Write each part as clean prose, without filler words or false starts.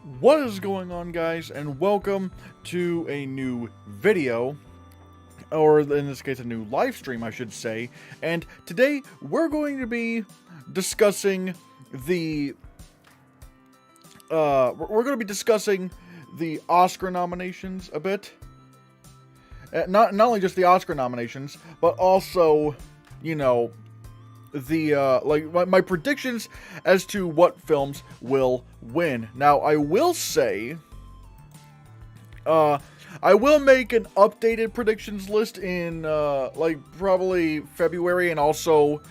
What is going on, guys, and welcome to a new video, or in this case a new live stream I should say. And today we're going to be discussing the Oscar nominations a bit. Not only just the Oscar nominations, but also, you know, the my predictions as to what films will win. Now, I will say, I will make an updated predictions list in probably February, and also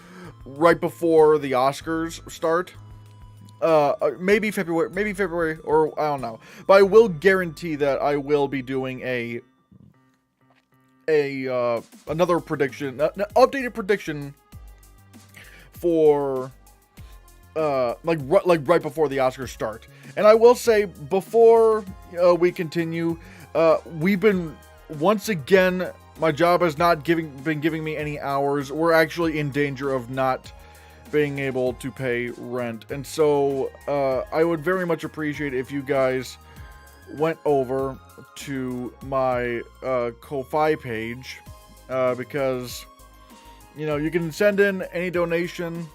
right before the Oscars start. Maybe February, or I don't know. But I will guarantee that I will be doing another prediction, an updated prediction for right before the Oscars start. And I will say, before we continue, we've been, once again, my job has not been giving me any hours. We're actually in danger of not being able to pay rent, and so I would very much appreciate if you guys went over to my Ko-Fi page, because, you know, you can send in any donation,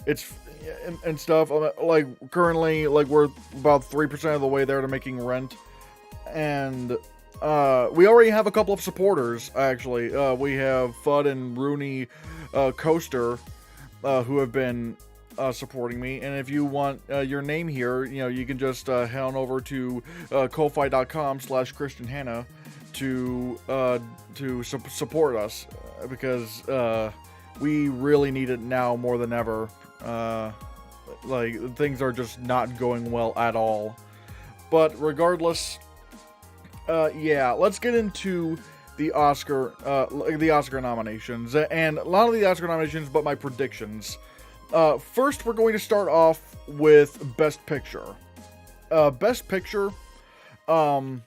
it's and stuff. Like, currently, like, we're about 3% of the way there to making rent, and we already have a couple of supporters. Actually, we have Fudd and Rooney Coaster, who have been supporting me. And if you want your name here, you know, you can just head on over to ko-fi.com/Christian Hannah to support us, because we really need it now more than ever. Like, things are just not going well at all. But regardless, yeah, let's get into the Oscar nominations, and a lot of the Oscar nominations, but my predictions. First, we're going to start off with Best Picture. Best Picture, the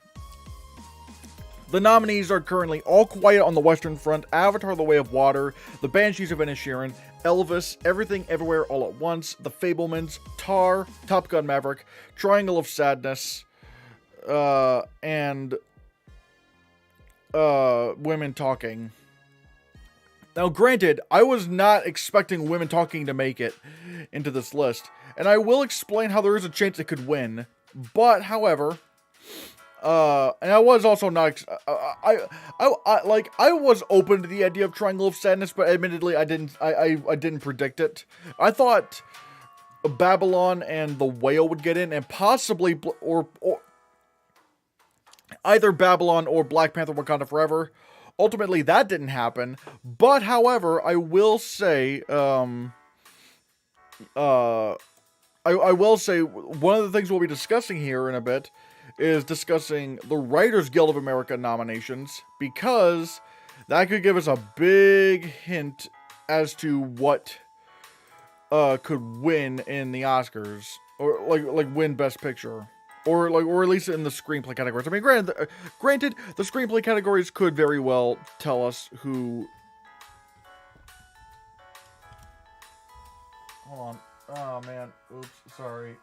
nominees are currently All Quiet on the Western Front, Avatar: The Way of Water, The Banshees of Inisherin, Elvis, Everything Everywhere All at Once, The Fabelmans, Tar, Top Gun: Maverick, Triangle of Sadness, and Women Talking. Now, granted, I was not expecting Women Talking to make it into this list, and I will explain how there is a chance it could win. But, however, and I was also not, I was open to the idea of Triangle of Sadness, but admittedly, I didn't predict it. I thought Babylon and The Whale would get in, and possibly, or either Babylon or Black Panther: Wakanda Forever. Ultimately, that didn't happen. But, however, I will say, I will say, one of the things we'll be discussing here in a bit is discussing the Writers Guild of America nominations, because that could give us a big hint as to what could win in the Oscars, or like win Best Picture. Or at least in the screenplay categories. I mean, granted, the screenplay categories could very well tell us who. Hold on. Oh man. Oops. Sorry.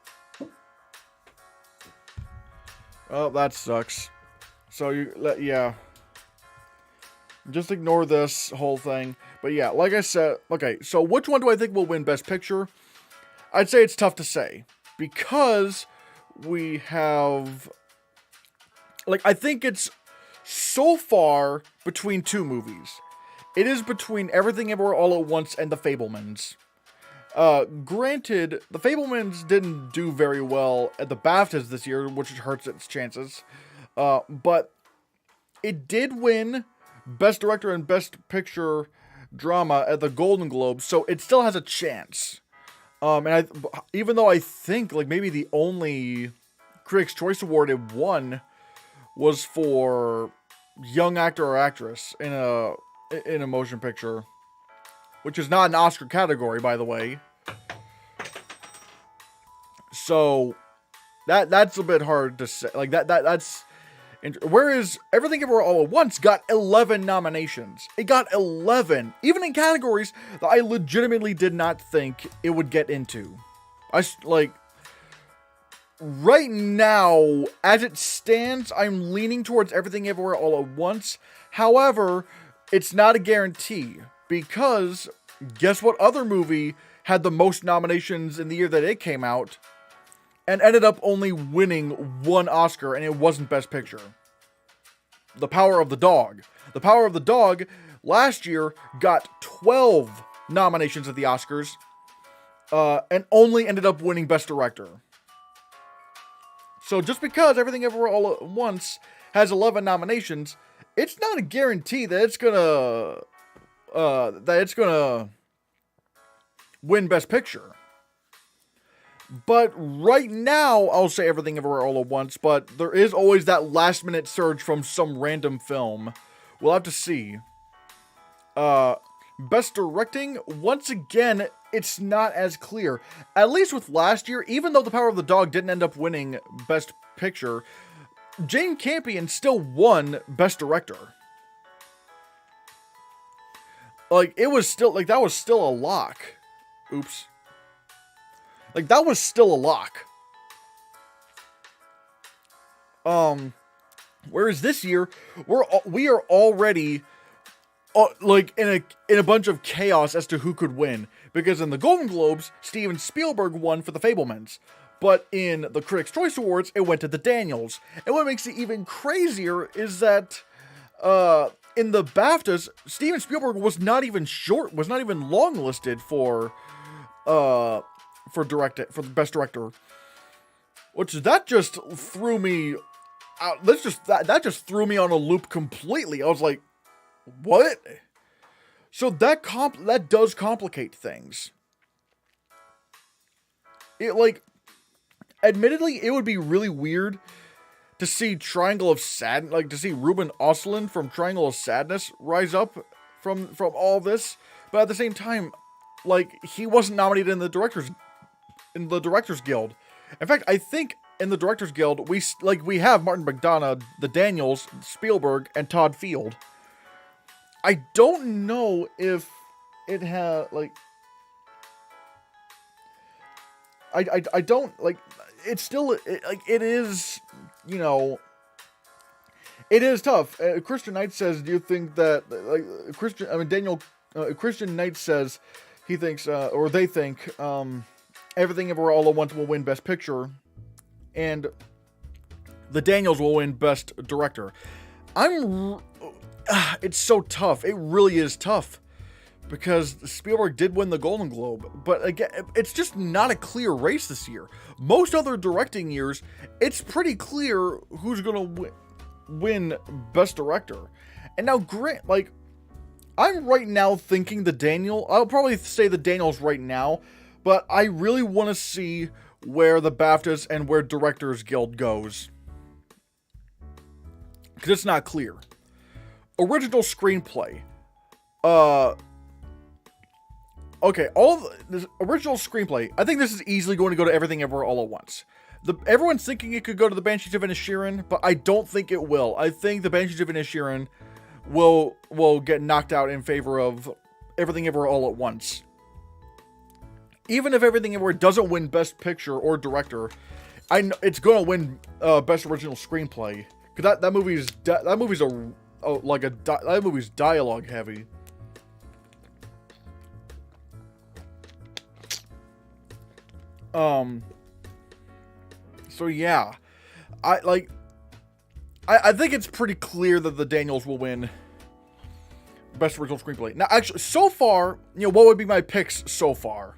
Oh, that sucks. So yeah. Just ignore this whole thing. But yeah, like I said, okay. So which one do I think will win Best Picture? I'd say it's tough to say, because we have, like, I think it's so far between two movies. It is between Everything Everywhere All at Once and The Fabelmans. Granted, The Fabelmans didn't do very well at the BAFTAs this year, which hurts its chances. But it did win Best Director and Best Picture Drama at the Golden Globes, so it still has a chance. And even though I think, like, maybe the only Critics' Choice Award it won was for Young Actor or Actress in a motion picture, which is not an Oscar category, by the way. So that's a bit hard to say. Like, that's. Whereas Everything Everywhere All at Once got 11 nominations. It got 11, even in categories that I legitimately did not think it would get into. right now, as it stands, I'm leaning towards Everything Everywhere All at Once. However, it's not a guarantee, because guess what other movie had the most nominations in the year that it came out and ended up only winning one Oscar, and it wasn't Best Picture? The Power of the Dog. The Power of the Dog last year got 12 nominations at the Oscars, and only ended up winning Best Director. So just because Everything Everywhere All at Once has 11 nominations, it's not a guarantee that it's gonna win Best Picture. But right now, I'll say Everything Everywhere All at Once, but there is always that last minute surge from some random film. We'll have to see. Best Directing, once again, it's not as clear. At least with last year, even though The Power of the Dog didn't end up winning Best Picture, Jane Campion still won Best Director. Like, it was still, like, that was still a lock. Oops. Like, that was still a lock. Whereas this year, we are already like in a bunch of chaos as to who could win, because in the Golden Globes, Steven Spielberg won for The Fabelmans, but in the Critics' Choice Awards, it went to the Daniels. And what makes it even crazier is that in the BAFTAs, Steven Spielberg was not even longlisted for the Best Director, which that just threw me out. That just threw me on a loop completely. I was like, what? So that does complicate things. It, like, admittedly, it would be really weird to see Triangle of Sadness, like to see Ruben Östlund from Triangle of Sadness rise up from all this, but at the same time, like, he wasn't nominated in the Directors Guild. In fact, I think in the Directors Guild we have Martin McDonagh, the Daniels, Spielberg, and Todd Field. I don't know if it had, like, I don't, like, it's still, it is, you know, it is tough. Christian Knight says, do you think that, like, Christian Knight says he thinks, or they think, Everything Everywhere All at Once will win Best Picture, and the Daniels will win Best Director. It's so tough. It really is tough, because Spielberg did win the Golden Globe, but again, it's just not a clear race this year. Most other directing years, it's pretty clear who's gonna win Best Director. And now, Grant, like, I'm right now thinking I'll probably say the Daniels right now, but I really want to see where the BAFTAs and where Directors Guild goes, because it's not clear. Original screenplay. Okay, this original screenplay. I think this is easily going to go to Everything Everywhere All at Once. Everyone's thinking it could go to The Banshees of Inisherin, but I don't think it will. I think The Banshees of Inisherin will get knocked out in favor of Everything Everywhere All at Once. Even if Everything Everywhere doesn't win Best Picture or Director, I know it's going to win Best Original Screenplay, because that movie's dialogue heavy. So yeah, I think it's pretty clear that the Daniels will win Best Original Screenplay. Now, actually, so far, what would be my picks so far?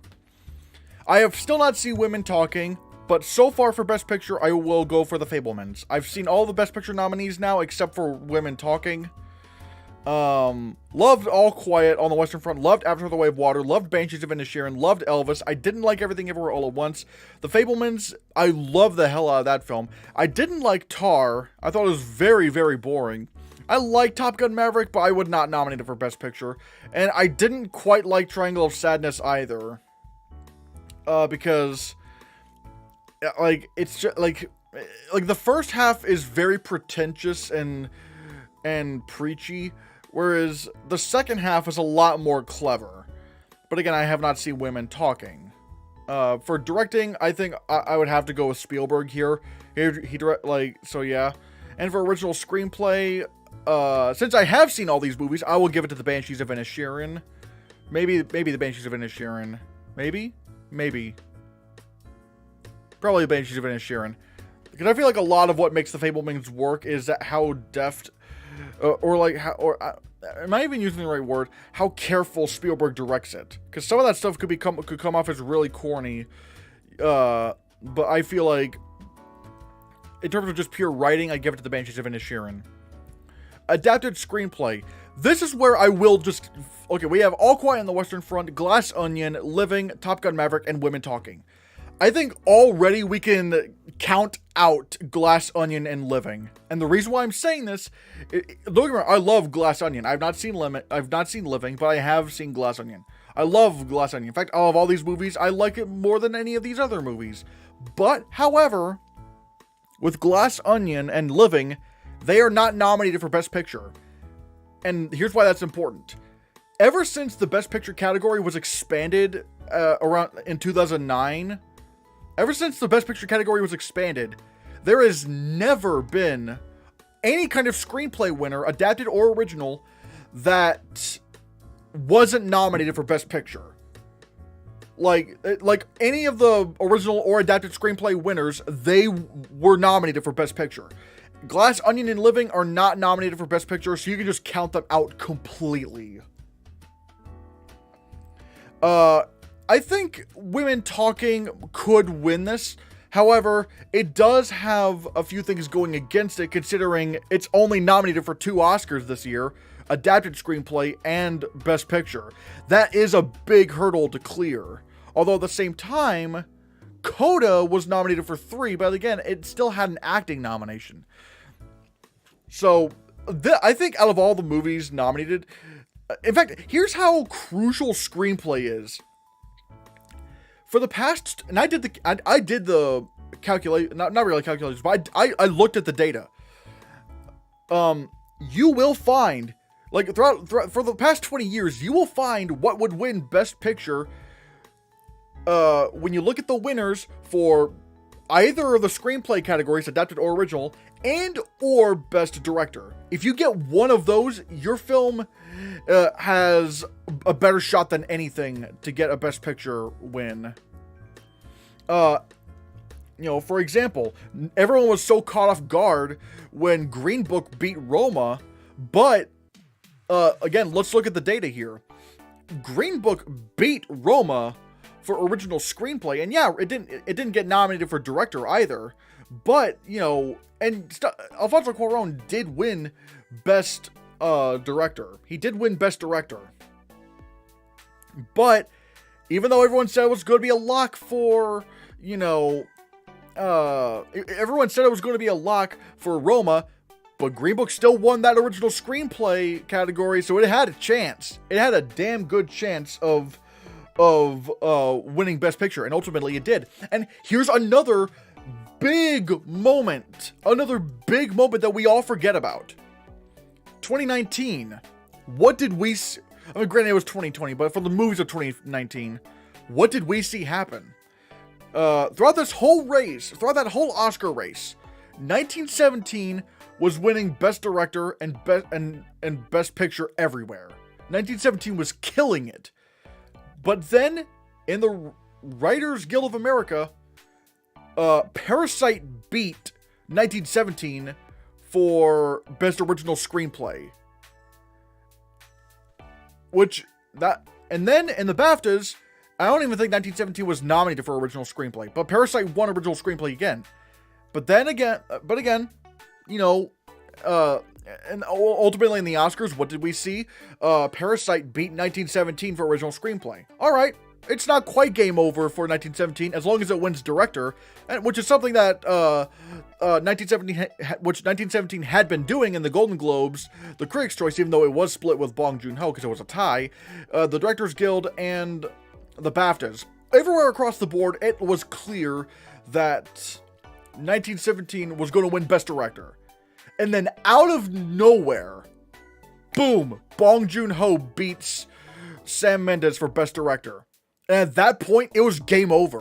I have still not seen Women Talking, but so far for Best Picture, I will go for The Fabelmans. I've seen all the Best Picture nominees now, except for Women Talking. Loved All Quiet on the Western Front, loved After the Way of Water, loved Banshees of Inisherin, loved Elvis. I didn't like Everything Everywhere All at Once. The Fabelmans, I love the hell out of that film. I didn't like Tar. I thought it was very, very boring. I like Top Gun Maverick, but I would not nominate it for Best Picture. And I didn't quite like Triangle of Sadness either. Because, like, it's just, like the first half is very pretentious and preachy, whereas the second half is a lot more clever. But again, I have not seen Women Talking. For directing, I think I would have to go with Spielberg here. He direct, like, so yeah. And for original screenplay, since I have seen all these movies, I will give it to the Banshees of Inisherin. Maybe the Banshees of Inisherin. Maybe. Probably the Banshees of Inisherin. Because I feel like a lot of what makes the Fabelmans work is that how deft, am I even using the right word? How careful Spielberg directs it. Because some of that stuff could come off as really corny. But I feel like, in terms of just pure writing, I give it to the Banshees of Inisherin. Adapted screenplay. This is where I will just... Okay, we have All Quiet on the Western Front, Glass Onion, Living, Top Gun Maverick, and Women Talking. I think already we can count out Glass Onion and Living. And the reason why I'm saying this... Don't get me wrong, I love Glass Onion. I've not seen Living, but I have seen Glass Onion. I love Glass Onion. In fact, out of all these movies, I like it more than any of these other movies. But, however... with Glass Onion and Living, they are not nominated for Best Picture. And here's why that's important. Ever since the Best Picture category was expanded around in 2009, ever since the Best Picture category was expanded, there has never been any kind of screenplay winner, adapted or original, that wasn't nominated for Best Picture. Like any of the original or adapted screenplay winners, they were nominated for Best Picture. Glass Onion and Living are not nominated for Best Picture, so you can just count them out completely. I think Women Talking could win this. However, it does have a few things going against it, considering it's only nominated for 2 Oscars this year. Adapted Screenplay and Best Picture. That is a big hurdle to clear. Although at the same time, Coda was nominated for 3, but again, it still had an acting nomination. So, I think out of all the movies nominated... In fact, here's how crucial screenplay is. For the past... And I did the calculation... Not really calculations, but I looked at the data. You will find... Like, throughout for the past 20 years, you will find what would win Best Picture when you look at the winners for either of the screenplay categories, adapted or original, and or Best Director. If you get one of those, your film has a better shot than anything to get a Best Picture win. For example, everyone was so caught off guard when Green Book beat Roma, but again, let's look at the data here. Green Book beat Roma for original screenplay, and yeah, it didn't get nominated for director either. But Alfonso Cuarón did win Best Director. He did win Best Director. But even though everyone said it was going to be a lock for, everyone said it was going to be a lock for Roma. But Green Book still won that original screenplay category, so it had a chance. It had a damn good chance of winning Best Picture, and ultimately it did. And here's another big moment that we all forget about. 2019. What did we see? I mean, granted it was 2020, but for the movies of 2019, what did we see happen? Throughout that whole Oscar race, 1917 was winning Best Director and Best Picture everywhere. 1917 was killing it. But then, in the Writers Guild of America, Parasite beat 1917 for Best Original Screenplay. And then in the BAFTAs, I don't even think 1917 was nominated for Original Screenplay, but Parasite won Original Screenplay again. But again, and ultimately in the Oscars, what did we see? Parasite beat 1917 for Original Screenplay. Alright, it's not quite game over for 1917, as long as it wins Director, which is something that 1917 had been doing in the Golden Globes, the Critics' Choice, even though it was split with Bong Joon-ho because it was a tie, the Directors Guild, and the BAFTAs. Everywhere across the board, it was clear that 1917 was going to win Best Director. And then out of nowhere, boom, Bong Joon-ho beats Sam Mendes for Best Director. And at that point, it was game over.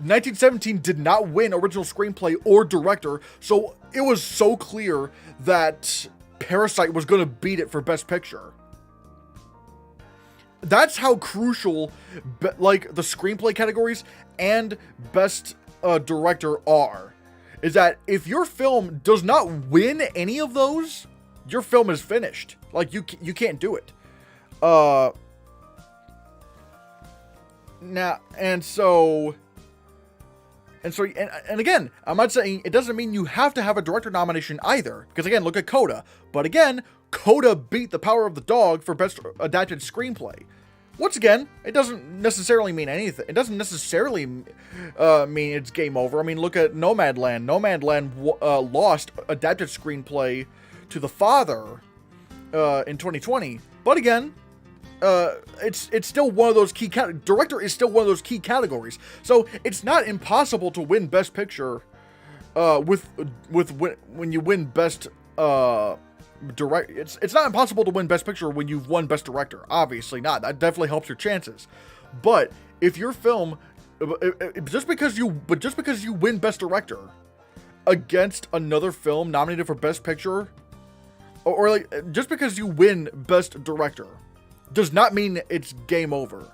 1917 did not win original screenplay or director, so it was so clear that Parasite was going to beat it for Best Picture. That's how crucial, like, the screenplay categories and Best Director are. Is that if your film does not win any of those, your film is finished. Like, you can't do it. Now, and again, I'm not saying it doesn't mean you have to have a director nomination either. Because again, look at Coda. But again, Coda beat The Power of the Dog for Best Adapted Screenplay. Once again, it doesn't necessarily mean anything. It doesn't necessarily mean it's game over. I mean, look at Nomadland. Nomadland lost Adapted Screenplay to The Father in 2020. But again, it's still one of those key director is still one of those key categories. So it's not impossible to win Best Picture when you win Best Direct. It's not impossible to win Best Picture when you've won Best Director. Obviously not. That definitely helps your chances. But if your film, just because you win Best Director against another film nominated for Best Picture, or like just because you win Best Director, does not mean it's game over.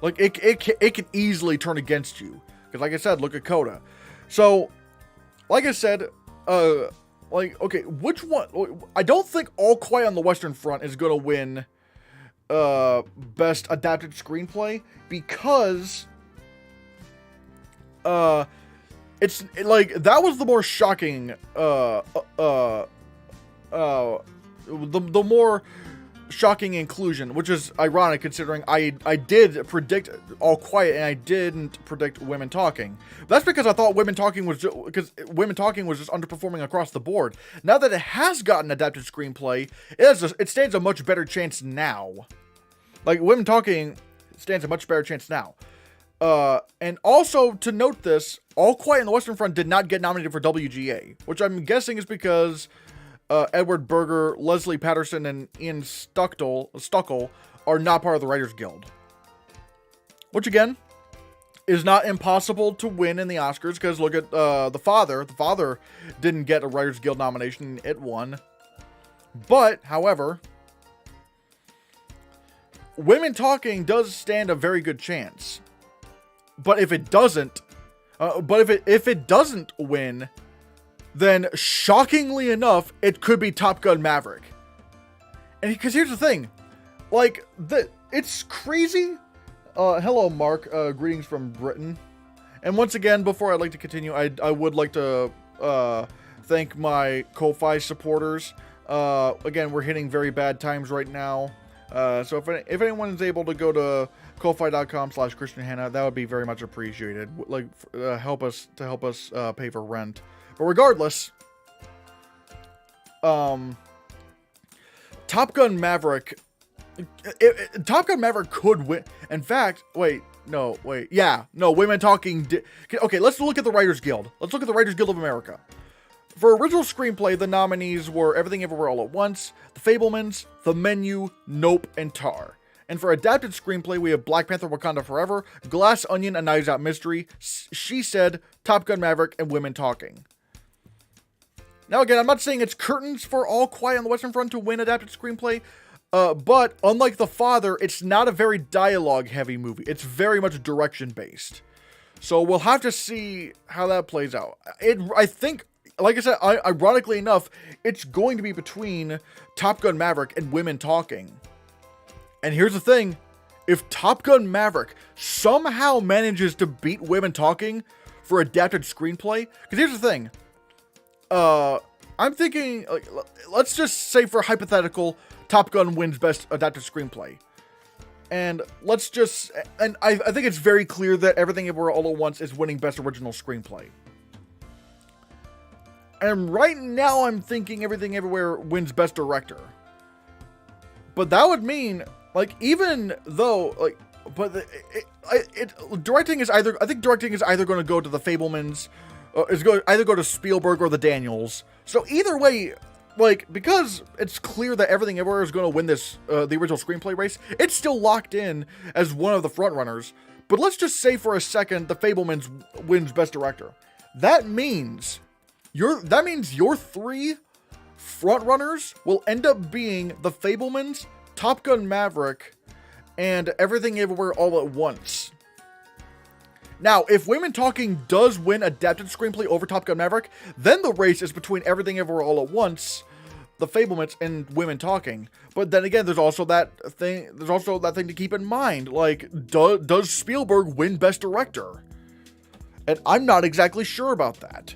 Like, it can easily turn against you. Because like I said, look at Coda. So, like I said, okay, which one? I don't think All Quiet on the Western Front is going to win Best Adapted Screenplay. Because, it's, like, that was the more shocking, the more shocking inclusion, which is ironic considering I did predict All Quiet and I didn't predict Women Talking. That's because I thought Women Talking was just underperforming across the board. Now that it has gotten adapted screenplay, it stands a much better chance now. Like, Women Talking stands a much better chance now. And also to note this, All Quiet on the Western Front did not get nominated for WGA, which I'm guessing is because Edward Berger, Leslie Patterson, and Ian Stuckel are not part of the Writers Guild. Which, again, is not impossible to win in the Oscars, because look at The Father. The Father didn't get a Writers Guild nomination. It won. But, however, Women Talking does stand a very good chance. But if it doesn't, if it doesn't win, then shockingly enough, it could be Top Gun Maverick. And because here's the thing, like, it's crazy. Hello, Mark. Greetings from Britain. And once again, before I'd like to continue, I would like to thank my Ko-Fi supporters. Again, we're hitting very bad times right now. So if anyone is able to go to ko-fi.com/ChristianHannah, that would be very much appreciated. Like, help us pay for rent. But regardless, Top Gun Maverick, Top Gun Maverick could win. In fact, Women Talking okay, let's look at the Writers Guild. Let's look at the Writers Guild of America. For original screenplay, the nominees were Everything Everywhere All at Once, The Fabelmans, The Menu, Nope, and Tar. And for adapted screenplay, we have Black Panther: Wakanda Forever, Glass Onion: A Knives Out Mystery, She Said, Top Gun Maverick, and Women Talking. Now again, I'm not saying it's curtains for All Quiet on the Western Front to win adapted screenplay, but unlike The Father, it's not a very dialogue-heavy movie. It's very much direction-based. So we'll have to see how that plays out. I think, like I said, ironically enough, it's going to be between Top Gun Maverick and Women Talking. And here's the thing, if Top Gun Maverick somehow manages to beat Women Talking for adapted screenplay, because here's the thing, I'm thinking, like, let's just say for hypothetical, Top Gun wins Best Adapted Screenplay. And I think it's very clear that Everything Everywhere All at Once is winning Best Original Screenplay. And right now I'm thinking Everything Everywhere wins Best Director. But that would mean, like, even though, like, directing is either going to go to the Fabelmans, either go to Spielberg or the Daniels. So either way, like, because it's clear that Everything Everywhere is going to win this, the original screenplay race, it's still locked in as one of the frontrunners. But let's just say for a second the Fabelmans wins Best Director. That means your 3 frontrunners will end up being The Fabelmans, Top Gun Maverick, and Everything Everywhere All at Once. Now, if Women Talking does win Adapted Screenplay over Top Gun Maverick, then the race is between Everything Everywhere All at Once, The Fabelmans, and Women Talking. But then again, there's also that thing to keep in mind. Like, does Spielberg win Best Director? And I'm not exactly sure about that.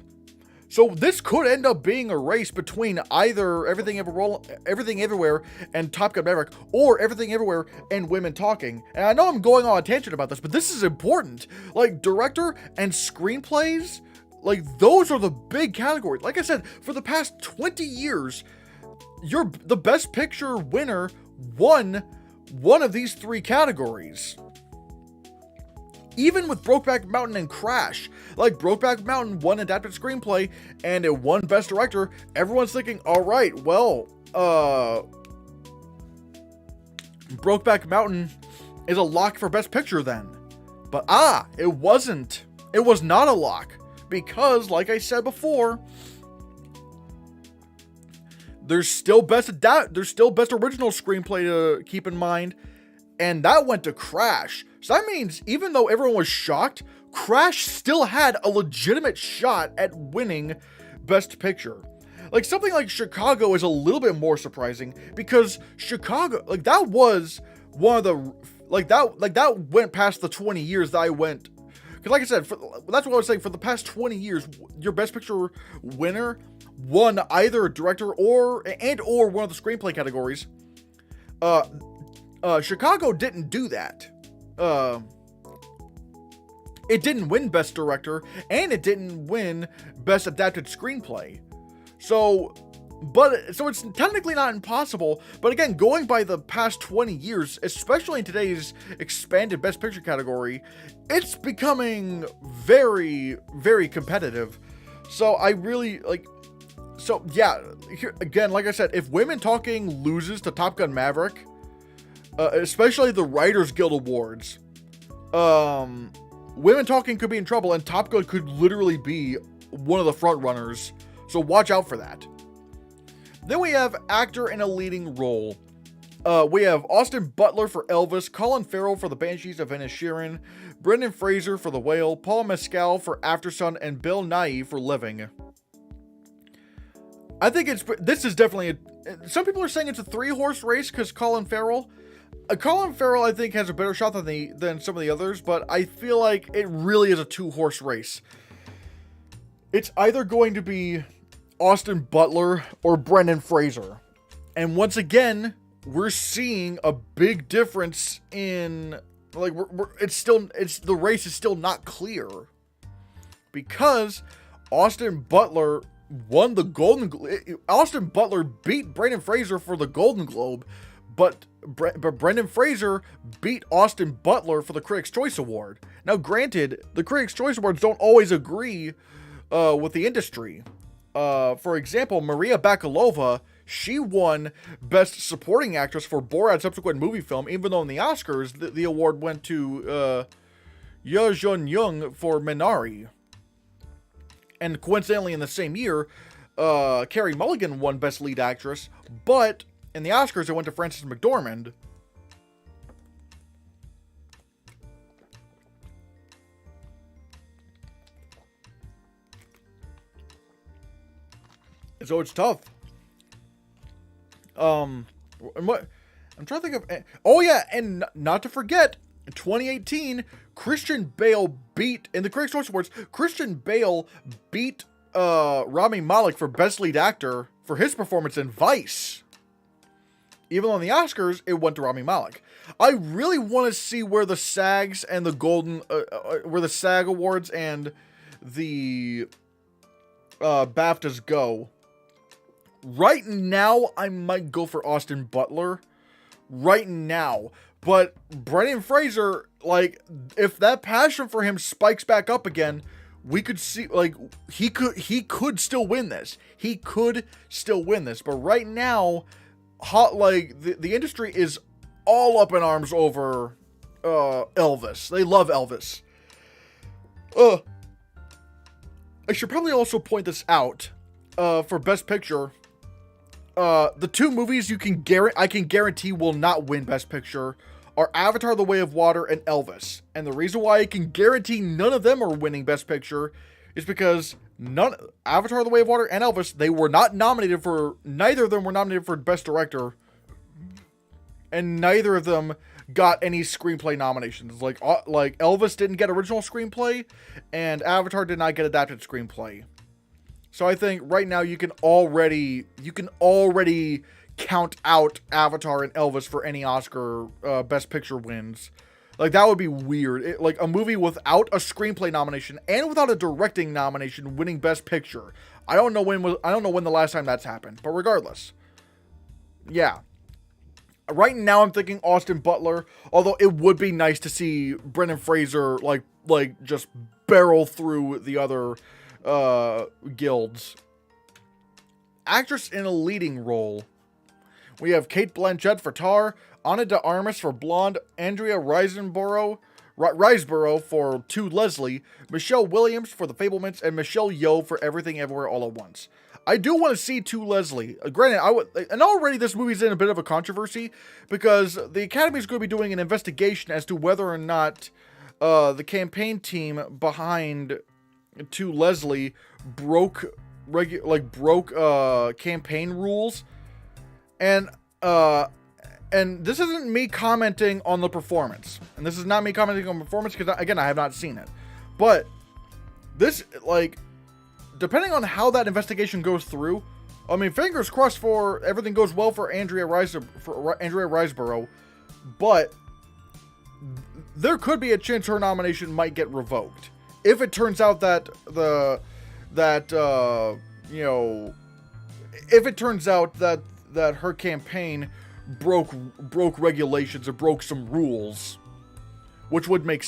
So this could end up being a race between either Everything Everywhere and Top Gun Maverick, or Everything Everywhere and Women Talking. And I know I'm going on a tangent about this, but this is important. Like, director and screenplays, like, those are the big categories. Like I said, for the past 20 years, the Best Picture winner won one of these 3 categories. Even with Brokeback Mountain and Crash, like, Brokeback Mountain won Adapted Screenplay and it won Best Director, everyone's thinking, alright, well, Brokeback Mountain is a lock for Best Picture then. But it wasn't. It was not a lock. Because, like I said before, there's still Best Original Screenplay to keep in mind, and that went to Crash. So that means, even though everyone was shocked, Crash still had a legitimate shot at winning Best Picture. Like, something like Chicago is a little bit more surprising, because Chicago, like, that was one of the, that went past the 20 years that I went, because like I said, that's what I was saying, for the past 20 years, your Best Picture winner won either a director or one of the screenplay categories. Chicago didn't do that. It didn't win Best Director, and it didn't win Best Adapted Screenplay. So it's technically not impossible, but again, going by the past 20 years, especially in today's expanded Best Picture category, it's becoming very, very competitive. So I really, here, again, like I said, if Women Talking loses to Top Gun Maverick, especially the Writers Guild Awards, Women Talking could be in trouble, and Top Gun could literally be one of the front runners. So watch out for that. Then we have Actor in a Leading Role. We have Austin Butler for Elvis, Colin Farrell for The Banshees of Inisherin, Brendan Fraser for The Whale, Paul Mescal for Aftersun, and Bill Nighy for Living. I think this is definitely some people are saying it's a 3-horse race because Colin Farrell, I think, has a better shot than some of the others, but I feel like it really is a 2-horse race. It's either going to be Austin Butler or Brendan Fraser. And once again, we're seeing a big difference in, like, the race is still not clear. Because Austin Butler won the Austin Butler beat Brendan Fraser for the Golden Globe, but Brendan Fraser beat Austin Butler for the Critics' Choice Award. Now, granted, the Critics' Choice Awards don't always agree with the industry. For example, Maria Bakalova, she won Best Supporting Actress for Borat's subsequent movie film, even though in the Oscars, the award went to Yoo Jun-young for Minari. And coincidentally, in the same year, Carey Mulligan won Best Lead Actress, but in the Oscars, it went to Frances McDormand. So it's tough. I'm trying to think of. Oh yeah, and not to forget, in 2018, Christian Bale beat, in the Critics' Choice Awards, Christian Bale beat Rami Malek for Best Lead Actor for his performance in Vice. Even though in the Oscars, it went to Rami Malek. I really want to see where the SAGs and the where the SAG Awards and the BAFTAs go. Right now, I might go for Austin Butler. Right now. But Brendan Fraser, like, if that passion for him spikes back up again, we could see, like, he could still win this. He could still win this. But right now, the industry is all up in arms over Elvis. They love Elvis. I should probably also point this out for Best Picture. The two movies I can guarantee will not win Best Picture are Avatar: The Way of Water and Elvis. And the reason why I can guarantee none of them are winning Best Picture is because Avatar: The Way of Water and Elvis, neither of them were nominated for Best Director, and neither of them got any screenplay nominations. Like Elvis didn't get original screenplay, and Avatar did not get adapted screenplay. So I think right now you can already count out Avatar and Elvis for any Oscar Best Picture wins. Like, that would be weird. Like, a movie without a screenplay nomination and without a directing nomination winning Best Picture. I don't know when the last time that's happened. But regardless, yeah. Right now, I'm thinking Austin Butler. Although it would be nice to see Brendan Fraser like just barrel through the other guilds. Actress in a leading role. We have Cate Blanchett for Tar, Ana de Armas for Blonde, Andrea Riseborough for To Leslie, Michelle Williams for The Fablemans, and Michelle Yeoh for Everything Everywhere All at Once. I do want to see To Leslie. Granted, and already this movie's in a bit of a controversy because the Academy is going to be doing an investigation as to whether or not the campaign team behind To Leslie broke campaign rules. And this isn't me commenting on the performance. And this is not me commenting on performance because, again, I have not seen it. But this, depending on how that investigation goes through, I mean, fingers crossed for everything goes well for Andrea Riseborough. But there could be a chance her nomination might get revoked if it turns out that if it turns out that her campaign broke regulations or broke some rules, which would make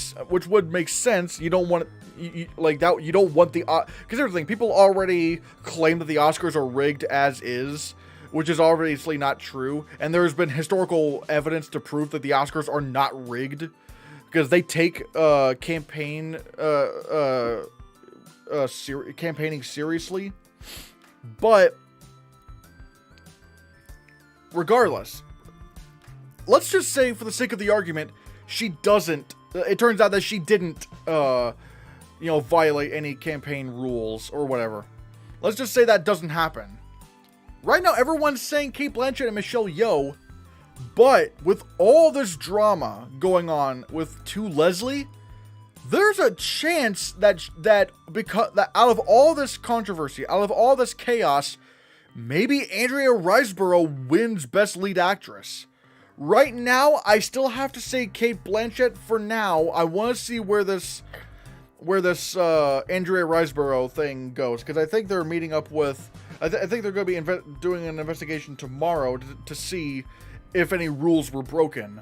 sense. You don't want that. You don't want because here's the thing: people already claim that the Oscars are rigged as is, which is obviously not true. And there's been historical evidence to prove that the Oscars are not rigged because they take campaigning seriously. But regardless, let's just say, for the sake of the argument, she doesn't. It turns out that she didn't, violate any campaign rules or whatever. Let's just say that doesn't happen. Right now, everyone's saying Cate Blanchett and Michelle Yeoh, but with all this drama going on with To Leslie, there's a chance that out of all this controversy, out of all this chaos, maybe Andrea Riseborough wins Best Lead Actress. Right now, I still have to say Cate Blanchett for now. I want to see where this Andrea Riseborough thing goes, because I think they're meeting up with. I think they're going to be doing an investigation tomorrow to see if any rules were broken.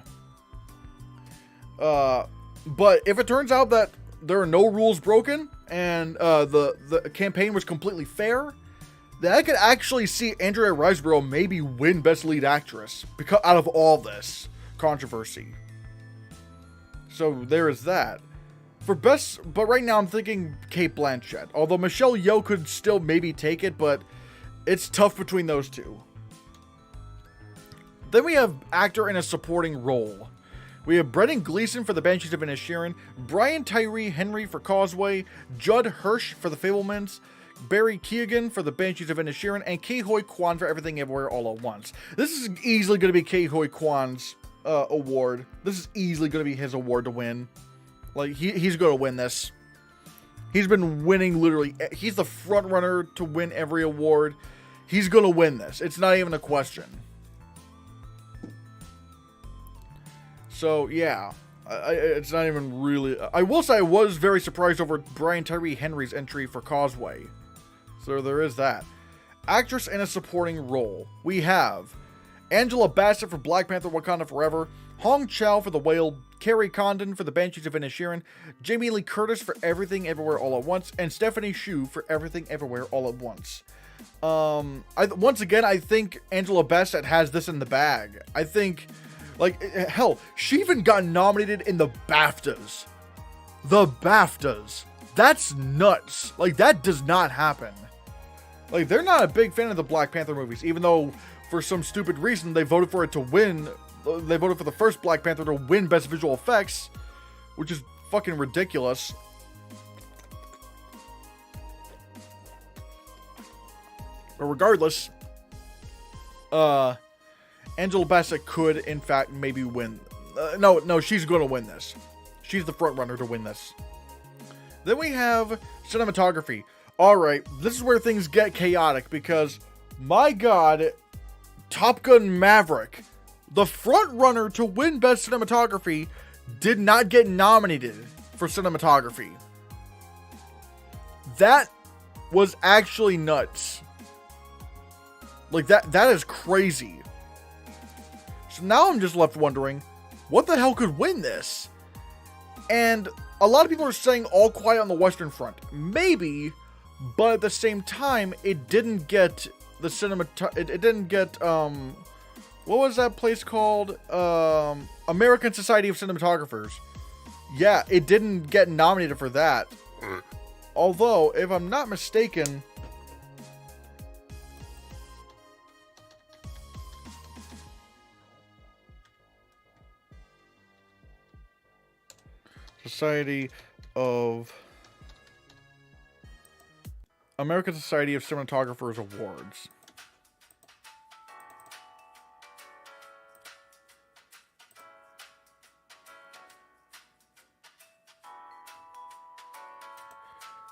But if it turns out that there are no rules broken and the campaign was completely fair, then I could actually see Andrea Riseborough maybe win Best Lead Actress out of all this controversy. So there is that. But right now I'm thinking Cate Blanchett. Although Michelle Yeoh could still maybe take it, but it's tough between those two. Then we have actor in a supporting role. We have Brendan Gleeson for The Banshees of Inisherin, Brian Tyree Henry for Causeway, Judd Hirsch for The Fablemans, Barry Keoghan for The Banshees of Inisherin, and Ke Huy Quan for Everything Everywhere All at Once. This is easily going to be Ke Huy Quan's award. This is easily going to be his award to win. He's going to win this. He's been winning literally. He's the front runner to win every award. He's going to win this. It's not even a question. So, yeah. It's not even really. I will say I was very surprised over Brian Tyree Henry's entry for Causeway. So there is that. Actress in a supporting role. We have Angela Bassett for Black Panther Wakanda Forever, Hong Chow for The Whale, Carrie Condon for The Banshees of Inisherin, Jamie Lee Curtis for Everything Everywhere All at Once, and Stephanie Hsu for Everything Everywhere All at Once. Once again, I think Angela Bassett has this in the bag. I think Like, hell, she even got nominated in the BAFTAs. The BAFTAs. That's nuts. Like, that does not happen. Like, they're not a big fan of the Black Panther movies, even though, for some stupid reason, they voted for it to win. They voted for the first Black Panther to win Best Visual Effects, which is fucking ridiculous. But regardless, Angela Bassett could, in fact, maybe win. No, she's going to win this. She's the front runner to win this. Then we have cinematography. Alright, this is where things get chaotic because, my god, Top Gun Maverick, the front runner to win Best Cinematography, did not get nominated for cinematography. That was actually nuts. Like, that is crazy. So now I'm just left wondering, what the hell could win this? And a lot of people are saying All Quiet on the Western Front. Maybe, but at the same time, it didn't get the it didn't get, what was that place called? American Society of Cinematographers. Yeah, it didn't get nominated for that. Although, if I'm not mistaken, Society of American Society of Cinematographers Awards.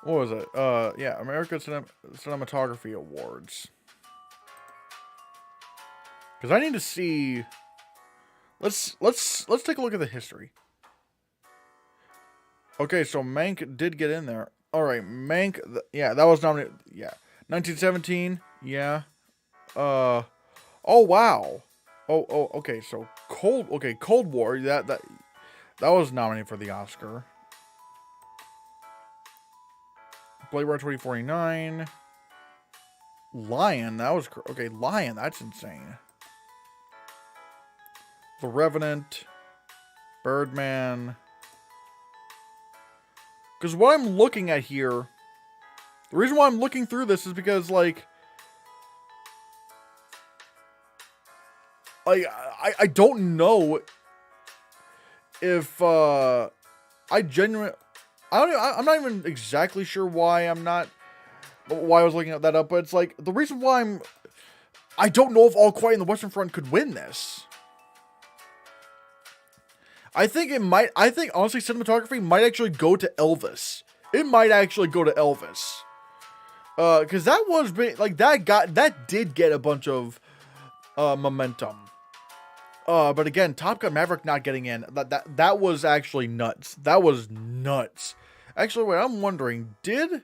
What was it? Yeah, American Cinematography Awards. Because I need to see. Let's take a look at the history. Okay, so Mank did get in there. All right, Mank. Yeah, that was nominated. Yeah, 1917. Yeah. Oh wow. Oh. Okay, so Cold War. That was nominated for the Oscar. Blade Runner 2049. Lion. That was okay. Lion. That's insane. The Revenant. Birdman. Because what I'm looking at here, the reason why I'm looking through this is because, like I don't know if I'm not even exactly sure why I was looking that up, but it's like the reason why I don't know if All Quiet on the Western Front could win this. I think honestly cinematography might actually go to Elvis. It might actually go to Elvis. Cause that was big, like that did get a bunch of momentum. But again, Top Gun Maverick not getting in, that was actually nuts. That was nuts. Actually, wait, I'm wondering, did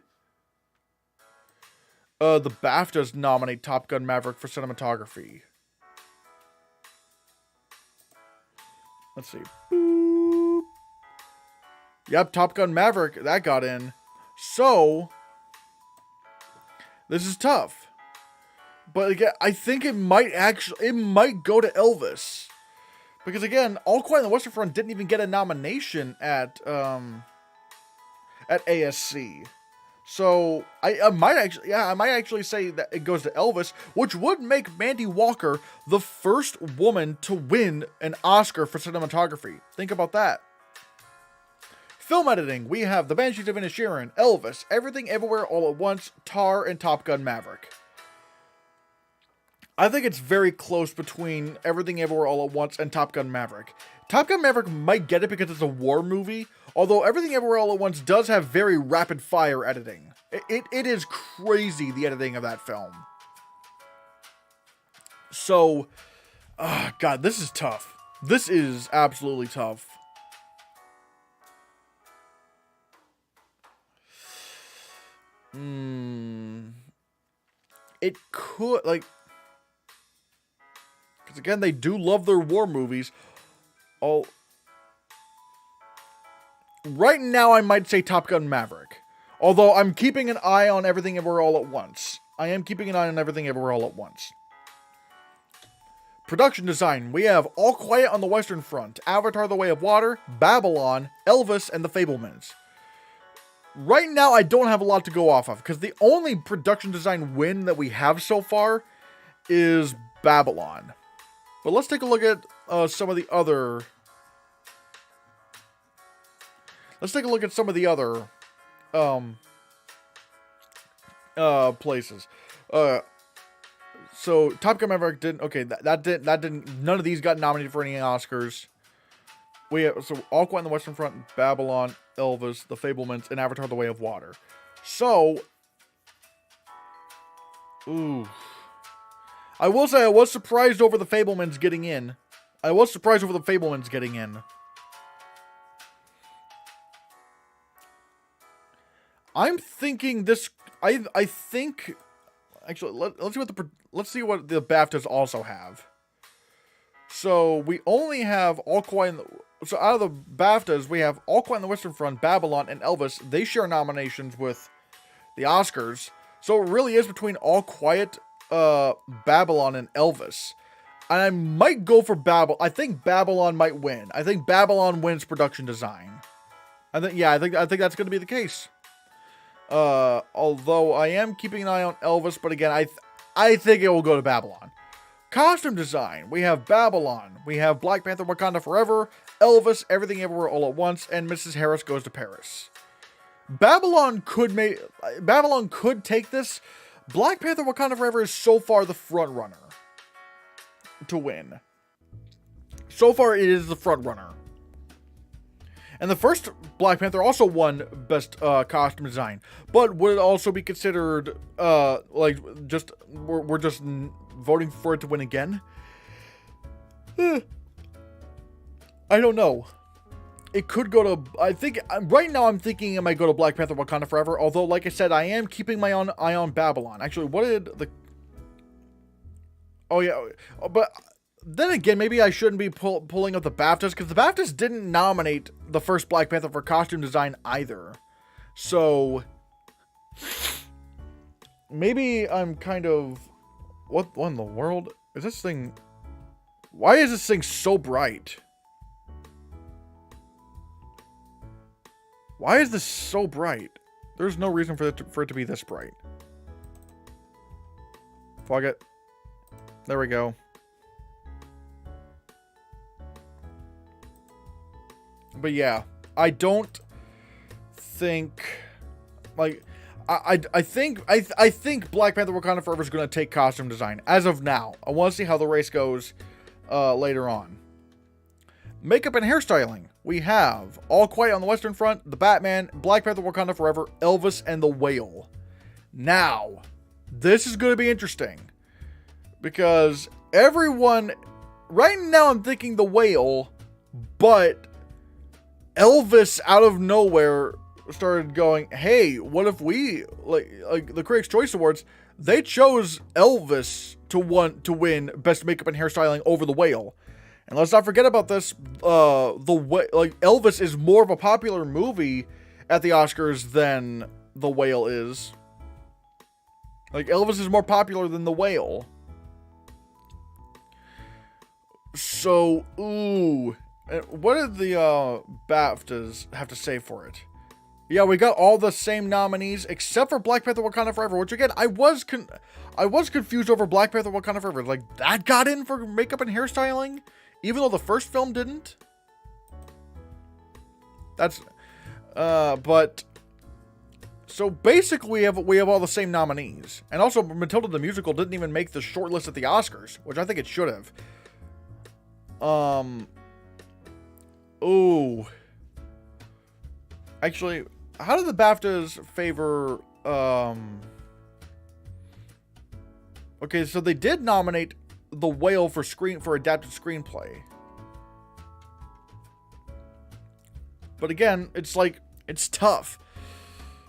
the BAFTAs nominate Top Gun Maverick for cinematography? Let's see. Boop. Yep, Top Gun Maverick, that got in. So, this is tough. But again, I think it might go to Elvis. Because again, All Quiet on the Western Front didn't even get a nomination at ASC. So, I might actually say that it goes to Elvis, which would make Mandy Walker the first woman to win an Oscar for cinematography. Think about that. Film editing, we have The Banshees of Inisherin, Elvis, Everything Everywhere All at Once, Tar, and Top Gun Maverick. I think it's very close between Everything Everywhere All at Once and Top Gun Maverick. Top Gun Maverick might get it because it's a war movie, although Everything Everywhere All at Once does have very rapid fire editing. It is crazy, the editing of that film. So, God, this is tough. This is absolutely tough. It could, like, because again, they do love their war movies. Right now, I might say Top Gun Maverick. Although, I'm keeping an eye on Everything Everywhere All at Once. I am keeping an eye on Everything Everywhere All at Once. Production design, we have All Quiet on the Western Front, Avatar the Way of Water, Babylon, Elvis, and The Fabelmans. Right now, I don't have a lot to go off of, because the only production design win that we have so far is Babylon. But let's take a look at some of the other... Let's take a look at some of the other places. So Top Gun Maverick didn't. Okay, that didn't. None of these got nominated for any Oscars. We have All Quiet on the Western Front, Babylon, Elvis, The Fabelmans, and Avatar: The Way of Water. So, ooh, I will say I was surprised over The Fabelmans getting in. I'm thinking this. I think. Actually, let's see what the BAFTAs also have. So we only have All Quiet. So out of the BAFTAs, we have All Quiet on the Western Front, Babylon, and Elvis. They share nominations with the Oscars. So it really is between All Quiet, Babylon, and Elvis. And I might go for Babylon. I think Babylon might win. I think Babylon wins production design. I think that's going to be the case. Although I am keeping an eye on Elvis, but again, I think it will go to Babylon. Costume design, we have Babylon, we have Black Panther Wakanda Forever, Elvis, Everything Everywhere All at Once, and Mrs. Harris Goes to Paris. Babylon could take this. Black Panther Wakanda Forever is so far the front runner to win. So far, it is the front runner. And the first Black Panther also won Best Costume Design, but would it also be considered we're just voting for it to win again? I don't know. It could go to. I think right now I'm thinking it might go to Black Panther Wakanda Forever. Although, like I said, I am keeping my eye on Babylon. Actually, what did the? Oh yeah, but. Then again, maybe I shouldn't be pulling up the BAFTAs, because the BAFTAs didn't nominate the first Black Panther for costume design either. So, maybe I'm kind of... What in the world? Is this thing... Why is this thing so bright? Why is this so bright? There's no reason for it to be this bright. Fog it. There we go. But yeah, I don't think, like, I think Black Panther Wakanda Forever is going to take costume design as of now. I want to see how the race goes later on. Makeup and hairstyling. We have All Quiet on the Western Front, The Batman, Black Panther Wakanda Forever, Elvis, and The Whale. Now, this is going to be interesting because everyone, right now I'm thinking The Whale, but Elvis out of nowhere started going, hey, what if we, like the Critics' Choice Awards, they chose Elvis to win Best Makeup and Hairstyling over The Whale. And let's not forget about this, Elvis is more of a popular movie at the Oscars than The Whale is. Like, Elvis is more popular than The Whale. So, ooh... What did the BAFTAs have to say for it? Yeah, we got all the same nominees except for Black Panther Wakanda Forever, which again, I was confused over Black Panther Wakanda Forever. Like, that got in for makeup and hairstyling, even though the first film didn't? That's, but, so basically we have all the same nominees. And also, Matilda the Musical didn't even make the shortlist at the Oscars, which I think it should have. Ooh. Actually, how do the BAFTAs favor, Okay, so they did nominate The Whale for adapted screenplay. But again, it's like, it's tough.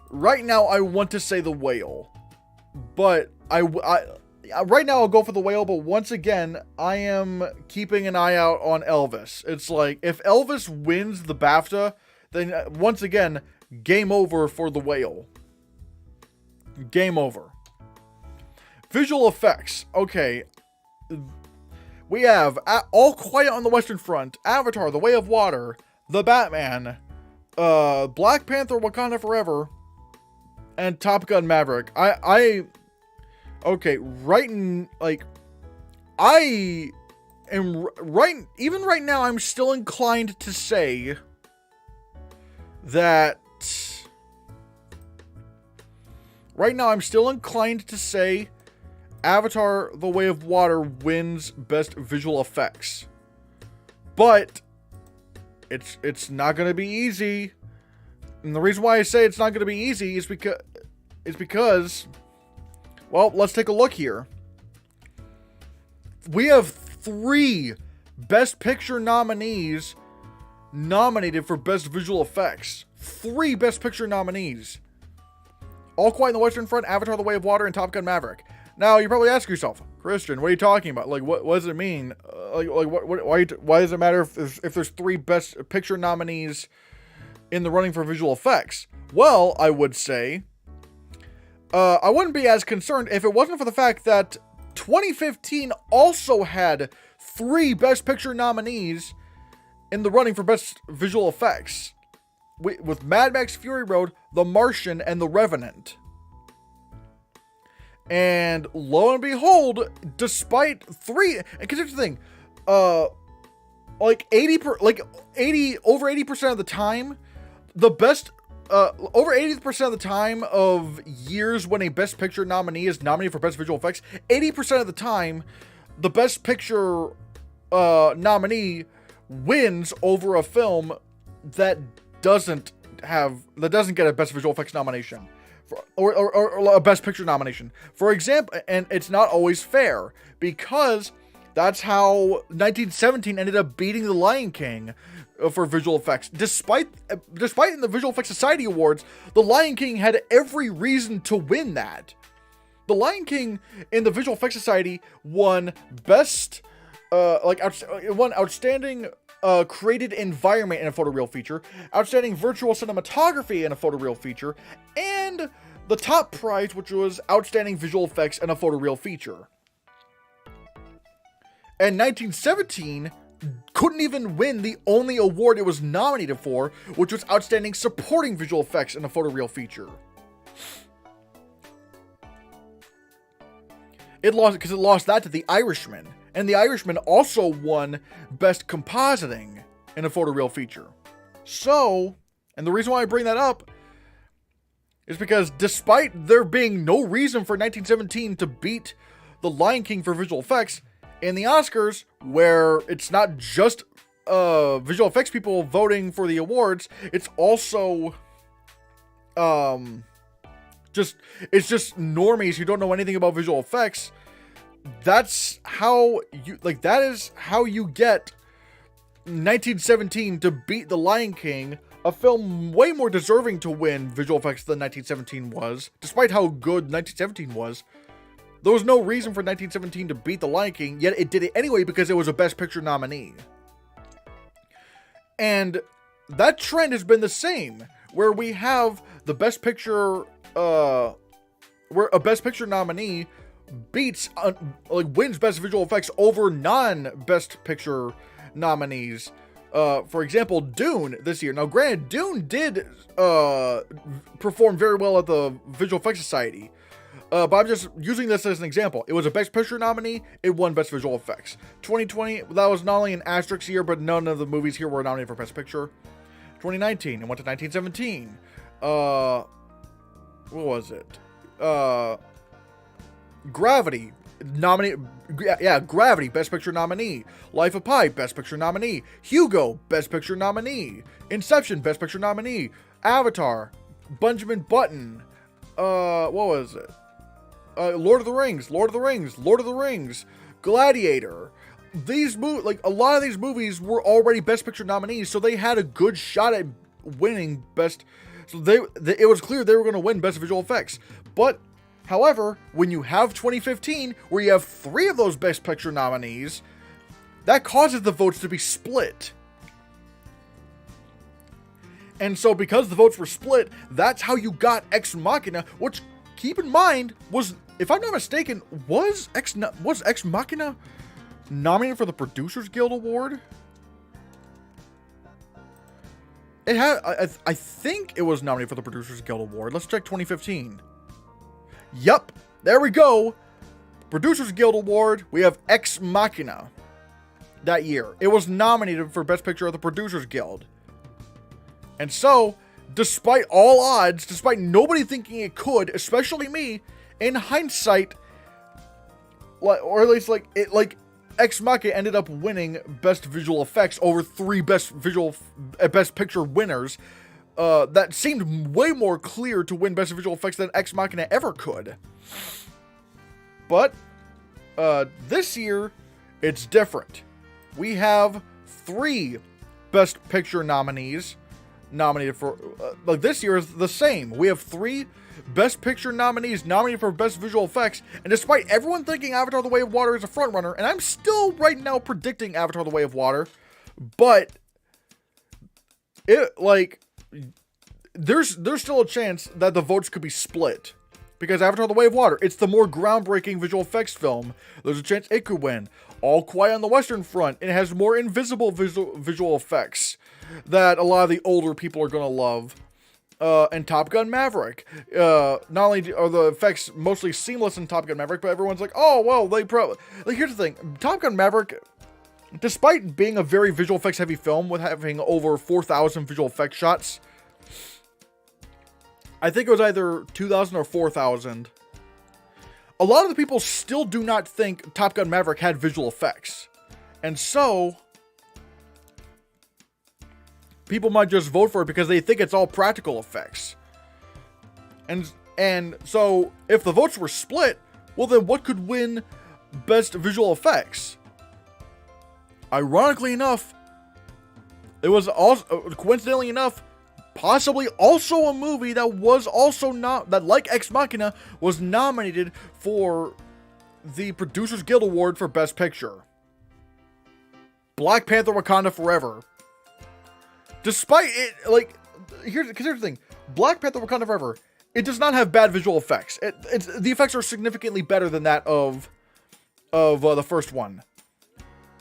Right now, I want to say The Whale. But right now I'll go for The Whale, but once again, I am keeping an eye out on Elvis. It's like, if Elvis wins the BAFTA, then once again, game over for The Whale. Game over. Visual effects. Okay. we have All Quiet on the Western Front, Avatar: The Way of Water, The Batman, Black Panther: Wakanda Forever, and Top Gun: Maverick. Okay, I am even right now, I'm still inclined to say that. Right now, I'm still inclined to say Avatar: The Way of Water wins Best Visual Effects. But it's not going to be easy. And the reason why I say it's not going to be easy is because, well, let's take a look here. We have 3 Best Picture nominees nominated for Best Visual Effects. 3 Best Picture nominees. All Quiet on the Western Front, Avatar: The Way of Water, and Top Gun: Maverick. Now, you probably ask yourself, Christian, what are you talking about? Like, what does it mean? Why does it matter if there's 3 Best Picture nominees in the running for visual effects? Well, I would say, I wouldn't be as concerned if it wasn't for the fact that 2015 also had 3 Best Picture nominees in the running for Best Visual Effects, with Mad Max Fury Road, The Martian, and The Revenant. And lo and behold, despite 3, and because here's the thing, over 80% of the time, the best, over 80% of the time of years when a Best Picture nominee is nominated for Best Visual Effects, 80% of the time, the Best Picture nominee wins over a film that doesn't get a Best Visual Effects nomination, or a Best Picture nomination. For example, and it's not always fair, because that's how 1917 ended up beating The Lion King for visual effects. Despite in the Visual Effects Society Awards, The Lion King had every reason to win that. The Lion King in the Visual Effects Society won Best, Outstanding Created Environment in a Photoreal Feature, Outstanding Virtual Cinematography in a Photoreal Feature, and the top prize, which was Outstanding Visual Effects in a Photoreal Feature. And 1917 couldn't even win the only award it was nominated for, which was Outstanding Supporting Visual Effects in a Photoreal Feature. It lost that to The Irishman. And The Irishman also won Best Compositing in a Photoreal Feature. So, and the reason why I bring that up is because despite there being no reason for 1917 to beat The Lion King for visual effects, in the Oscars, where it's not just visual effects people voting for the awards, it's also just normies who don't know anything about visual effects. That is how you get 1917 to beat The Lion King, a film way more deserving to win visual effects than 1917 was, despite how good 1917 was. There was no reason for 1917 to beat The Lion King, yet it did it anyway because it was a Best Picture nominee. And that trend has been the same, where we have the Best Picture, where a Best Picture nominee wins Best Visual Effects over non-Best Picture nominees. For example, Dune this year. Now, granted, Dune did perform very well at the Visual Effects Society. But I'm just using this as an example. It was a Best Picture nominee. It won Best Visual Effects. 2020, that was not only an asterisk year, but none of the movies here were nominated for Best Picture. 2019, it went to 1917. What was it? Gravity, Gravity, Best Picture nominee. Life of Pi, Best Picture nominee. Hugo, Best Picture nominee. Inception, Best Picture nominee. Avatar, Benjamin Button. What was it? Lord of the Rings, Gladiator. These a lot of these movies were already Best Picture nominees, so they had a good shot at winning Best. So it was clear they were going to win Best Visual Effects. But, however, when you have 2015, where you have 3 of those Best Picture nominees, that causes the votes to be split. And so, because the votes were split, that's how you got Ex Machina, which, keep in mind, was, if I'm not mistaken, was Ex Machina nominated for the Producers Guild Award. It had, I think it was nominated for the Producers Guild Award. Let's check 2015. Yup, there we go. Producers Guild Award. We have Ex Machina that year. It was nominated for Best Picture of the Producers Guild. And so, despite all odds, despite nobody thinking it could, especially me, in hindsight, or at least Ex Machina ended up winning Best Visual Effects over 3 Best Picture winners. That seemed way more clear to win Best Visual Effects than Ex Machina ever could. But this year, it's different. We have 3 Best Picture nominees nominated for. This year is the same. We have 3 Best Picture nominees nominated for Best Visual Effects, and despite everyone thinking Avatar: The Way of Water is a frontrunner, and I'm still right now predicting Avatar: The Way of Water, but there's still a chance that the votes could be split. Because Avatar: The Way of Water, it's the more groundbreaking visual effects film. There's a chance it could win. All Quiet on the Western Front, it has more invisible visual effects that a lot of the older people are going to love. And Top Gun Maverick. Not only are the effects mostly seamless in Top Gun Maverick, but everyone's like, oh, well, here's the thing. Top Gun Maverick, despite being a very visual effects heavy film with having over 4,000 visual effects shots, I think it was either 2,000 or 4,000. A lot of the people still do not think Top Gun Maverick had visual effects. And so, people might just vote for it because they think it's all practical effects. And so, if the votes were split, well then what could win Best Visual Effects? Ironically enough, it was also, coincidentally enough, possibly also a movie that was also that, like Ex Machina, was nominated for the Producers Guild Award for Best Picture. Black Panther: Wakanda Forever. Despite it, here's the thing. Black Panther: Wakanda Forever, it does not have bad visual effects. The effects are significantly better than that of the first one.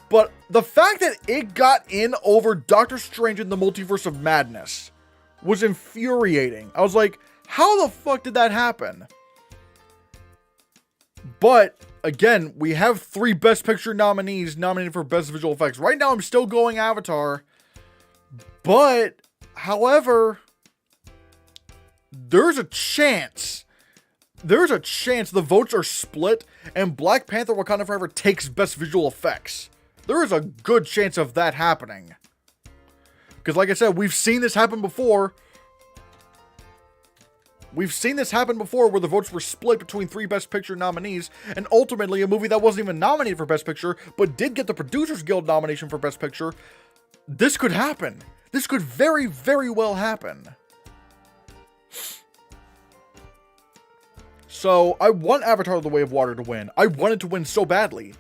But the fact that it got in over Doctor Strange in the Multiverse of Madness was infuriating. I was like, how the fuck did that happen? But, again, we have 3 Best Picture nominees nominated for Best Visual Effects. Right now, I'm still going Avatar. But, however, there's a chance the votes are split and Black Panther: Wakanda Forever takes Best Visual Effects. There is a good chance of that happening. Because like I said, we've seen this happen before. We've seen this happen before where the votes were split between 3 Best Picture nominees, and ultimately a movie that wasn't even nominated for Best Picture, but did get the Producers Guild nomination for Best Picture. This could happen. This could very, very well happen. So, I want Avatar: The Way of Water to win. I want it to win so badly.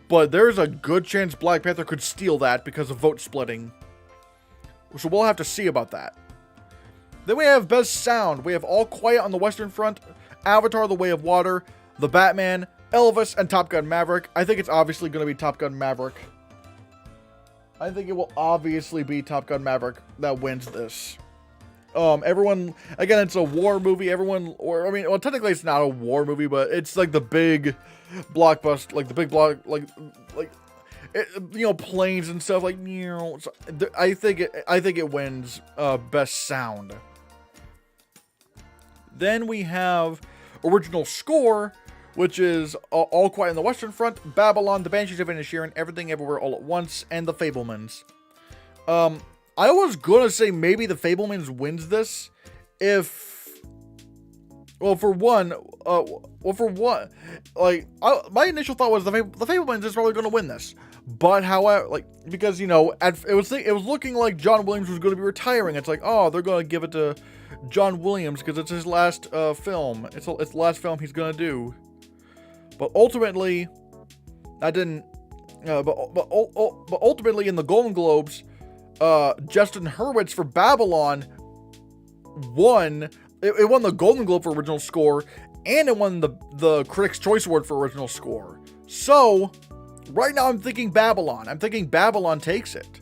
But there's a good chance Black Panther could steal that because of vote splitting. So we'll have to see about that. Then we have Best Sound. We have All Quiet on the Western Front, Avatar: The Way of Water, The Batman, Elvis, and Top Gun Maverick. I think it's obviously going to be Top Gun Maverick. I think it will obviously be Top Gun Maverick that wins this. Everyone, again, it's a war movie. Technically it's not a war movie, but it's like the big blockbuster, like the big block, planes and stuff. I think it wins Best Sound. Then we have Original Score, which is All Quiet on the Western Front, Babylon, The Banshees of Inisherin, Everything Everywhere All at Once, and The Fabelmans. I was gonna say maybe The Fabelmans wins this my initial thought was the Fabelmans is probably gonna win this. But however, because it was looking like John Williams was going to be retiring. It's like, oh, they're going to give it to John Williams because it's his last film. It's the last film he's going to do. But ultimately, that didn't. But ultimately, in the Golden Globes, Justin Hurwitz for Babylon won. It won the Golden Globe for original score, and it won the Critics' Choice Award for original score. So, right now I'm thinking Babylon. I'm thinking Babylon takes it.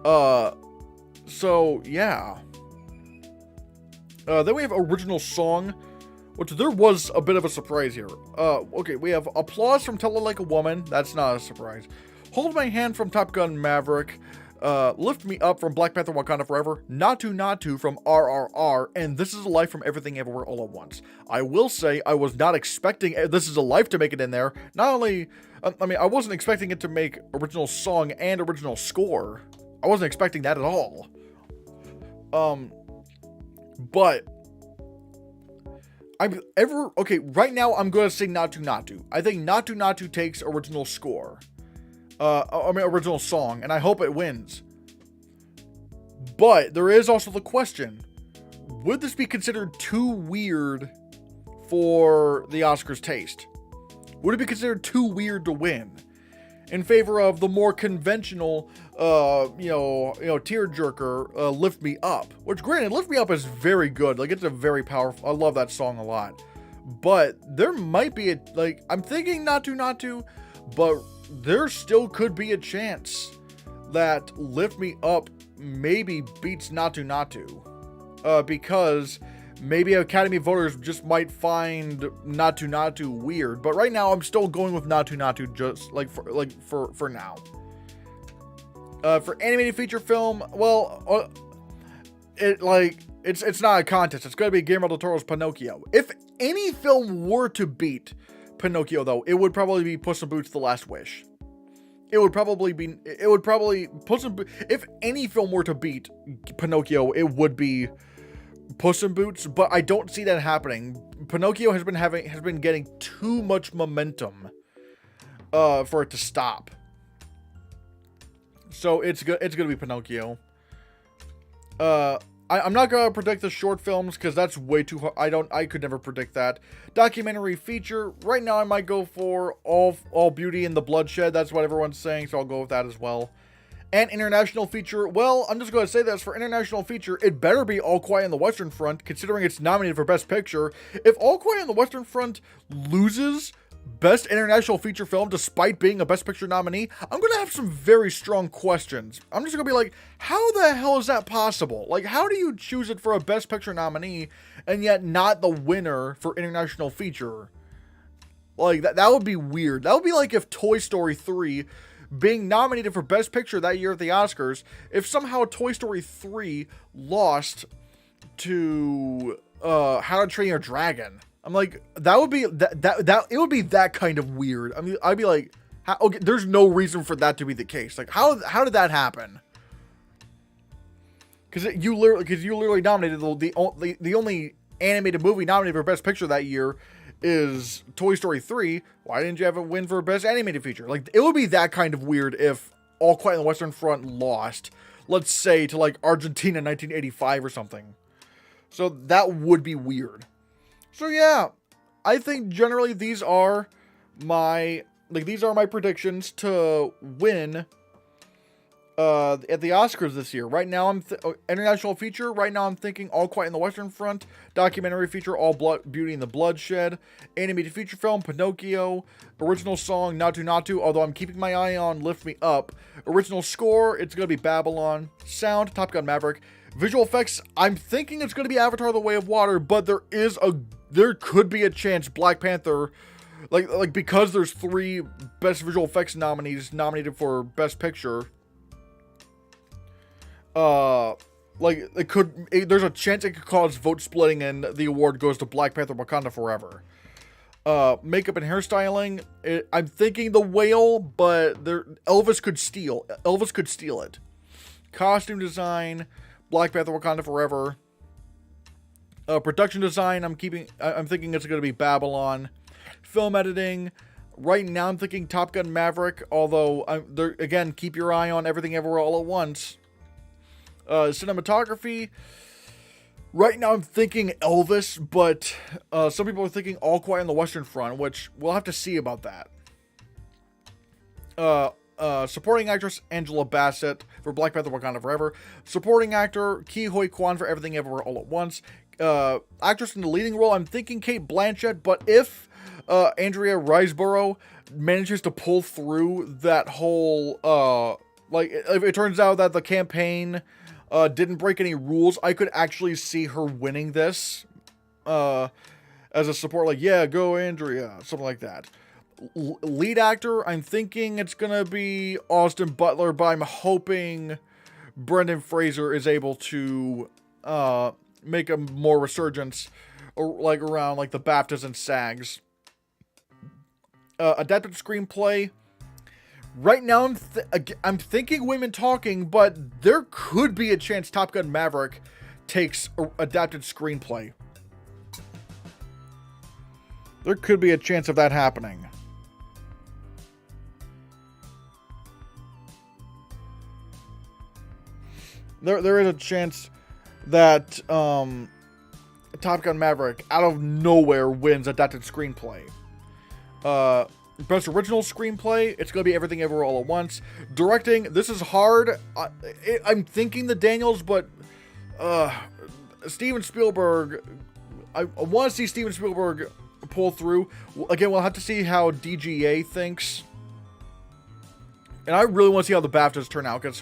So, yeah. Then we have original song, which there was a bit of a surprise here. Okay, we have Applause from Tell It Like a Woman. That's not a surprise. Hold My Hand from Top Gun Maverick. Lift Me Up from Black Panther Wakanda Forever. Natu from RRR. And This Is a Life from Everything Everywhere All at Once. I will say I was not expecting This Is a Life to make it in there. Not only, I wasn't expecting it to make original song and original score. I wasn't expecting that at all. But right now I'm going to say Natu. I think Natu takes original score. Original song, and I hope it wins. But there is also the question, would this be considered too weird for the Oscars taste? Would it be considered too weird to win? In favor of the more conventional, tearjerker, Lift Me Up. Which, granted, Lift Me Up is very good. Like, it's a very powerful, I love that song a lot. But there might be I'm thinking Natu, but there still could be a chance that Lift Me Up maybe beats Natu. Because maybe Academy voters just might find Natu weird. But right now, I'm still going with Natu just for now. For animated feature film, well, it's not a contest. It's going to be Guillermo del Toro's Pinocchio. If any film were to beat Pinocchio, though, it would probably be Puss in Boots: The Last Wish. If any film were to beat Pinocchio, it would be Puss in Boots, but I don't see that happening. Pinocchio has been getting too much momentum for it to stop. So it's gonna be Pinocchio. I'm not gonna predict the short films because that's way too hard. I could never predict that. Documentary feature. Right now, I might go for All Beauty and the Bloodshed. That's what everyone's saying, so I'll go with that as well. And international feature. Well, I'm just gonna say this for international feature. It better be All Quiet on the Western Front, considering it's nominated for Best Picture. If All Quiet on the Western Front loses Best International Feature Film despite being a Best Picture nominee, I'm going to have some very strong questions. I'm just going to be like, how the hell is that possible? Like, how do you choose it for a Best Picture nominee and yet not the winner for International Feature? Like, that would be weird. That would be like if Toy Story 3 being nominated for Best Picture that year at the Oscars, if somehow Toy Story 3 lost to How to Train Your Dragon. I'm like, that would be it would be that kind of weird. I mean, I'd be like, okay, there's no reason for that to be the case. Like, how did that happen? Because you literally nominated the only animated movie nominated for Best Picture that year is Toy Story 3. Why didn't you have a win for Best Animated Feature? Like, it would be that kind of weird if All Quiet on the Western Front lost, let's say, to like Argentina in 1985 or something. So that would be weird. So yeah, I think generally these are my predictions to win at the Oscars this year. Right now I'm international feature. Right now I'm thinking All Quiet on the Western Front, documentary feature All Beauty and the Bloodshed, animated feature film Pinocchio, original song Natu, although I'm keeping my eye on Lift Me Up. Original score, it's going to be Babylon. Sound, Top Gun Maverick. Visual effects, I'm thinking it's going to be Avatar: The Way of Water, but there could be a chance Black Panther, like because there's 3 Best Visual Effects nominees nominated for Best Picture. There's a chance it could cause vote splitting and the award goes to Black Panther: Wakanda Forever. Makeup and hairstyling, I'm thinking The Whale, but Elvis could steal it. Costume design, Black Panther: Wakanda Forever. Production design, I'm thinking it's going to be Babylon. Film editing, right now I'm thinking Top Gun Maverick, although again, keep your eye on Everything Everywhere All at Once. Cinematography, right now I'm thinking Elvis, but some people are thinking All Quiet on the Western Front, which we'll have to see about that. Supporting actress Angela Bassett for Black Panther: Wakanda Forever. Supporting actor Ke Huy Quan for Everything Everywhere All at Once. Actress in the leading role, I'm thinking Cate Blanchett, but if Andrea Riseborough manages to pull through that whole, like, if it turns out that the campaign didn't break any rules, I could actually see her winning this as a support, like, yeah, go Andrea, something like that. Lead actor, I'm thinking it's gonna be Austin Butler, but I'm hoping Brendan Fraser is able to make a more resurgence, or like around like the BAFTAs and SAGs. Adapted screenplay. Right now, I'm thinking Women Talking, but there could be a chance Top Gun Maverick takes adapted screenplay. There could be a chance of that happening. There is a chance that Top Gun Maverick, out of nowhere, wins adapted screenplay. Best original screenplay, it's going to be Everything Everywhere All at Once. Directing, this is hard. I'm thinking the Daniels, but Steven Spielberg, I want to see Steven Spielberg pull through. Again, we'll have to see how DGA thinks. And I really want to see how the BAFTAs turn out, because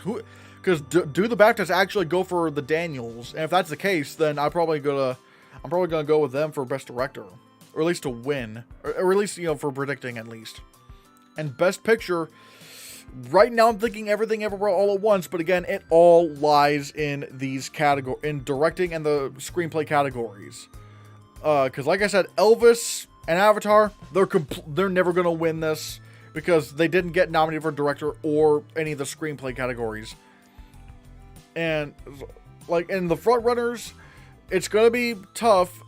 do the BAFTAs actually go for the Daniels? And if that's the case, then I'm probably gonna go with them for Best Director, or at least to win, or at least, you know, for predicting at least. And Best Picture, right now I'm thinking Everything Everywhere All at Once, but again, it all lies in these in directing and the screenplay categories. Because like I said, Elvis and Avatar, they're never gonna win this because they didn't get nominated for director or any of the screenplay categories. And like in the front runners, it's gonna be tough.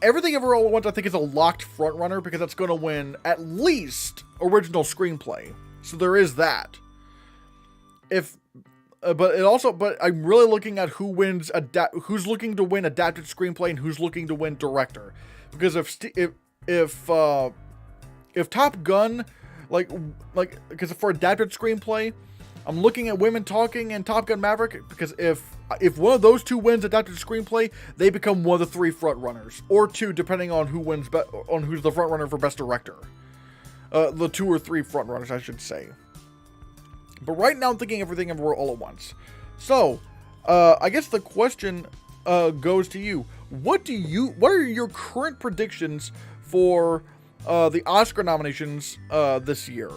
Everything Everywhere All at Once, I think, is a locked front runner because it's gonna win at least original screenplay. So there is that. But I'm really looking at who wins who's looking to win adapted screenplay and who's looking to win director. Because if Top Gun, because for adapted screenplay, I'm looking at Women Talking and Top Gun Maverick, because if one of those two wins adapted screenplay, they become one of the three front runners, or two, depending on who wins on who's the front runner for best director. The two or three front runners, I should say. But right now, I'm thinking Everything Everywhere All at Once. So, I guess the question goes to you. What are your current predictions for the Oscar nominations this year?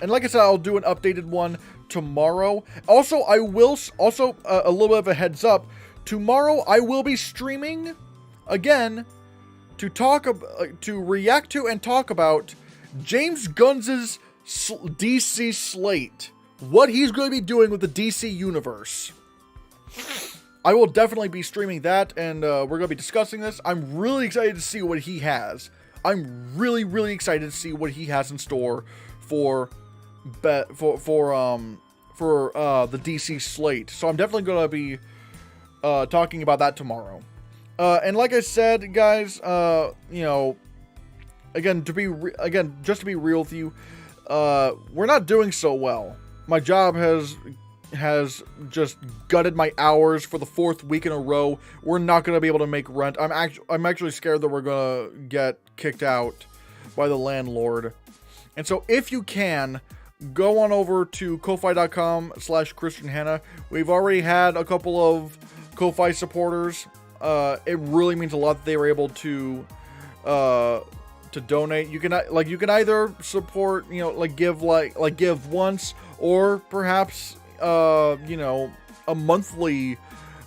And like I said, I'll do an updated one tomorrow. Also, a little bit of a heads up. Tomorrow, I will be streaming again to react to and talk about James Gunn's DC slate. What he's going to be doing with the DC universe. I will definitely be streaming that, and we're going to be discussing this. I'm really excited to see what he has. I'm really, really excited to see what he has in store for the DC slate. So I'm definitely going to be talking about that tomorrow. And like I said, guys, just to be real with you, we're not doing so well. My job has just gutted my hours for the 4th week in a row. We're not going to be able to make rent. I'm actually scared that we're going to get kicked out by the landlord. And so if you can, go on over to ko-fi.com/ChristianHannah. We've already had a couple of Ko-Fi supporters. It really means a lot that they were able to donate. You can either support, give once, or perhaps a monthly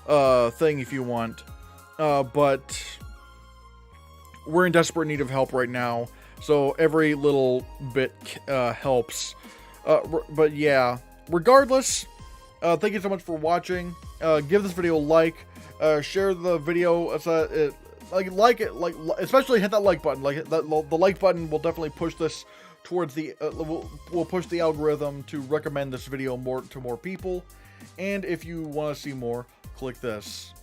thing if you want. But we're in desperate need of help right now, so every little bit helps. But yeah, regardless, thank you so much for watching. Give this video a like, share the video, especially hit that like button. The like button will definitely push this towards the will push the algorithm to recommend this video to more people. And if you want to see more, click this.